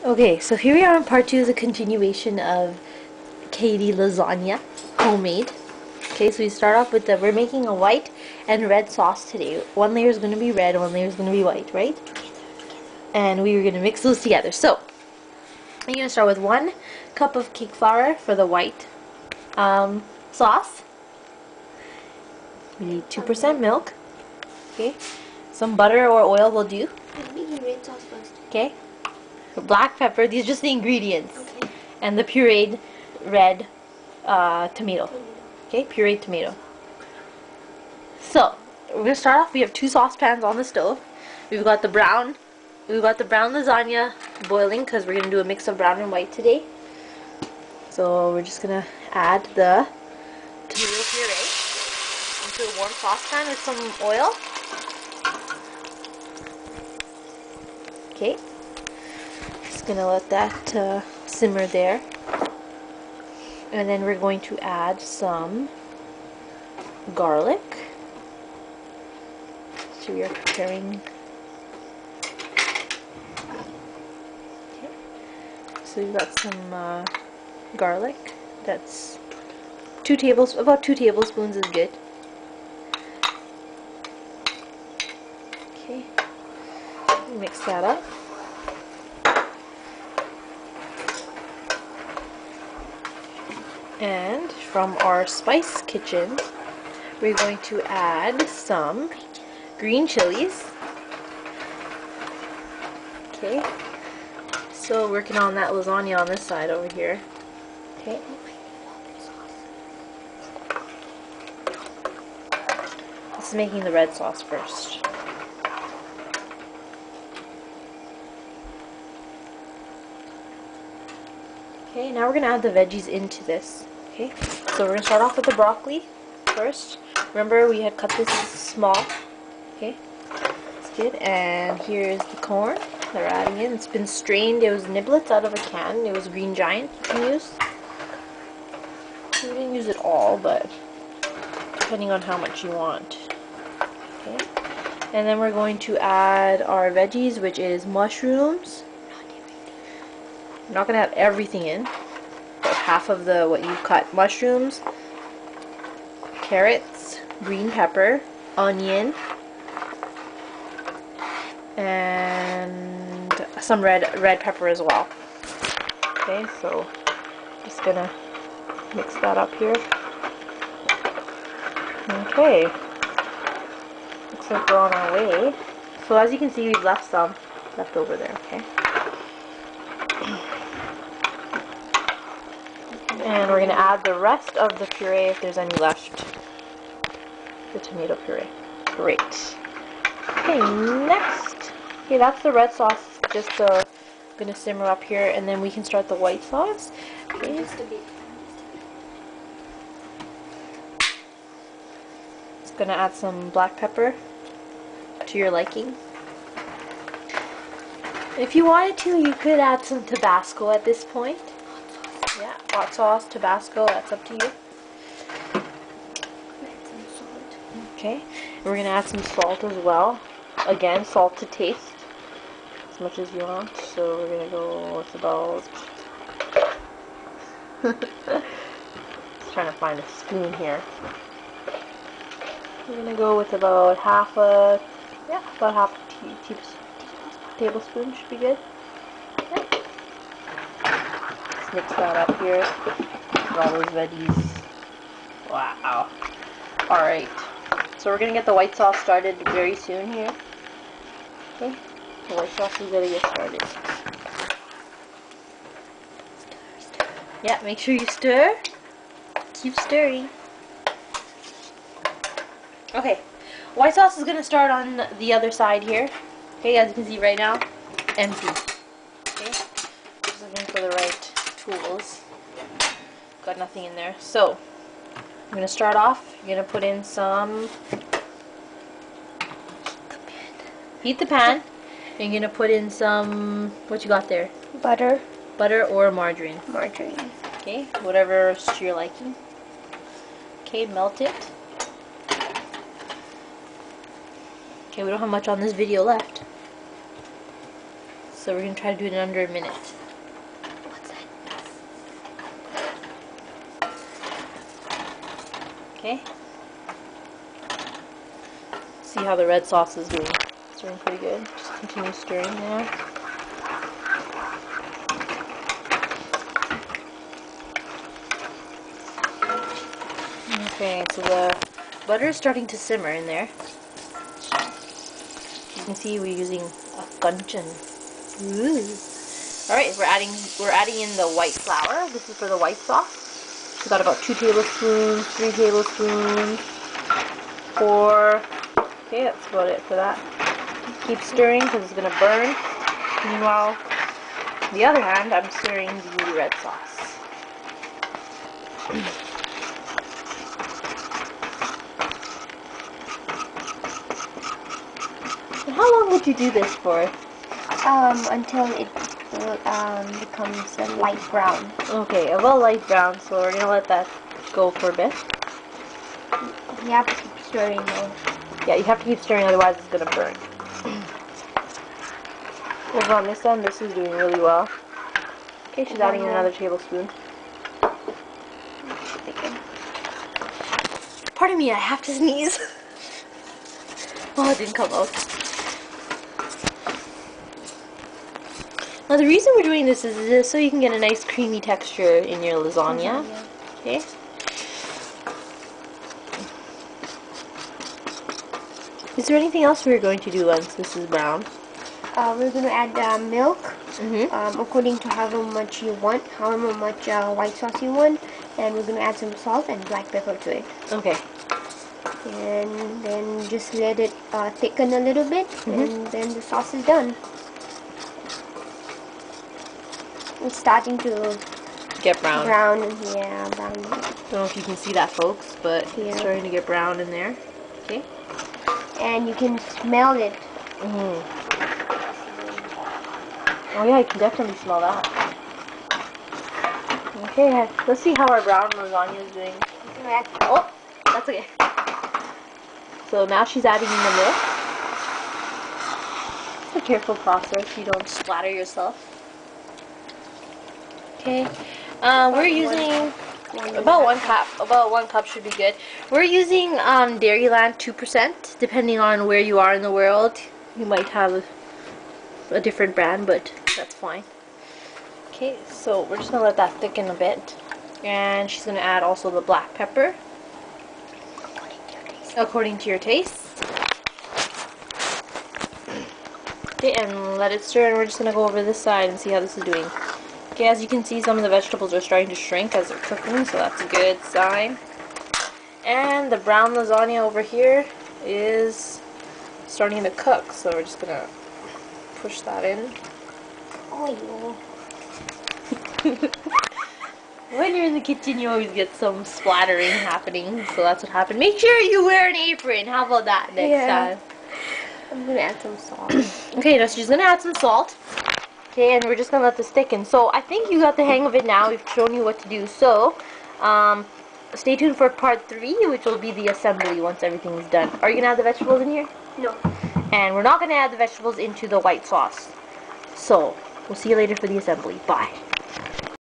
Okay, so here we are on part 2 of the continuation of Katie lasagna, homemade. Okay, so we start off with we're making a white and red sauce today. One layer is going to be red, one layer is going to be white, right? And we were going to mix those together. So, you're going to start with 1 cup of cake flour for the white sauce. We need 2% milk. Okay, some butter or oil will do. I'm making red sauce first. Okay, black pepper, these are just the ingredients. Okay. And the pureed red tomato. Okay, pureed tomato. So, we're going to start off, we have 2 saucepans on the stove. We've got the brown lasagna boiling because we're going to do a mix of brown and white today. So, we're just going to add the tomato puree into a warm saucepan with some oil. Okay. Just going to let that simmer there. And then we're going to add some garlic. So we are preparing. Okay. So we've got some garlic. That's about 2 tablespoons is good. Okay. Mix that up. And from our spice kitchen, we're going to add some green chilies. Okay, so working on that lasagna on this side over here. Okay. This is making the red sauce first. Okay, now we're going to add the veggies into this. Okay, so we're going to start off with the broccoli first. Remember, we had cut this small. Okay, that's good. And here's the corn that we're adding in. It's been strained. It was niblets out of a can. It was Green Giant you can use. We didn't use it all, but depending on how much you want. Okay, and then we're going to add our veggies, which is mushrooms. I'm not going to have everything in, but half of what you cut. Mushrooms, carrots, green pepper, onion, and some red pepper as well. Okay, so just going to mix that up here. Okay, looks like we're on our way. So as you can see, we've left some left over there, okay? And we're going to add the rest of the puree if there's any left. The tomato puree. Great. Okay, next. Okay, that's the red sauce. Just going to simmer up here, and then we can start the white sauce. Okay. Just a bit. Just going to add some black pepper to your liking. If you wanted to, you could add some Tabasco at this point. Yeah, hot sauce, Tabasco, that's up to you. Okay, and we're going to add some salt as well. Again, salt to taste, as much as you want. So we're going to go with about... Just trying to find a spoon here. We're going to go with about half a tablespoon should be good. Mix that up here with all those veggies. Wow. Alright. So we're going to get the white sauce started very soon here. Okay. The white sauce is going to get started. Yeah, make sure you stir. Keep stirring. Okay. White sauce is going to start on the other side here. Okay, as you can see right now, empty. Okay. Just looking for the right tools. Got nothing in there. So, I'm going to start off. You're going to put in some... Heat the pan. And you're going to put in some... What you got there? Butter. Butter or margarine. Margarine. Okay, whatever to your liking. Okay, melt it. Okay, we don't have much on this video left. So we're going to try to do it in under a minute. What's that? Okay. See how the red sauce is doing. It's doing pretty good. Just continue stirring there. Okay, so the butter is starting to simmer in there. You can see we're using a guncheon. Alright, we're adding in the white flour. This is for the white sauce. We got about 2 tablespoons, 3 tablespoons, 4. Okay, that's about it for that. Keep stirring because it's gonna burn. Meanwhile, on the other hand, I'm stirring the red sauce. And how long would you do this for? Until it becomes a light brown. Okay, about light brown, so we're gonna let that go for a bit. You have to keep stirring though. Yeah, you have to keep stirring, otherwise it's gonna burn. Over on this end, this is doing really well. Okay, she's adding in another tablespoon. Pardon me, I have to sneeze. Oh, it didn't come out. Now the reason we're doing this is so you can get a nice creamy texture in your lasagna. Okay. Is there anything else we're going to do once this is brown? We're going to add milk, according to however much you want, however much white sauce you want, and we're going to add some salt and black pepper to it. Okay. And then just let it thicken a little bit, and then the sauce is done. It's starting to get brown. Brown. Don't know if you can see that, folks, but it's starting to get brown in there. Okay. And you can smell it. Oh yeah, I can definitely smell that. Okay, let's see how our brown lasagna is doing. Oh, that's okay. So now she's adding in the milk. It's a careful process, you don't splatter yourself. Okay, we're using about 1 cup. About 1 cup should be good. We're using Dairyland 2%. Depending on where you are in the world, you might have a different brand, but that's fine. Okay, so we're just gonna let that thicken a bit, and she's gonna add also the black pepper according to your taste. Okay, and let it stir, and we're just gonna go over this side and see how this is doing. Okay, as you can see, some of the vegetables are starting to shrink as they're cooking, so that's a good sign. And the brown lasagna over here is starting to cook, so we're just gonna push that in. Oh, When you're in the kitchen, you always get some splattering happening, so that's what happened. Make sure you wear an apron. How about that next time? I'm gonna add some salt. Okay, now she's gonna add some salt. Okay, and we're just gonna let this thicken. So I think you got the hang of it now. We've shown you what to do. So, stay tuned for part 3, which will be the assembly once everything's done. Are you gonna add the vegetables in here? No. And we're not gonna add the vegetables into the white sauce. So, we'll see you later for the assembly. Bye.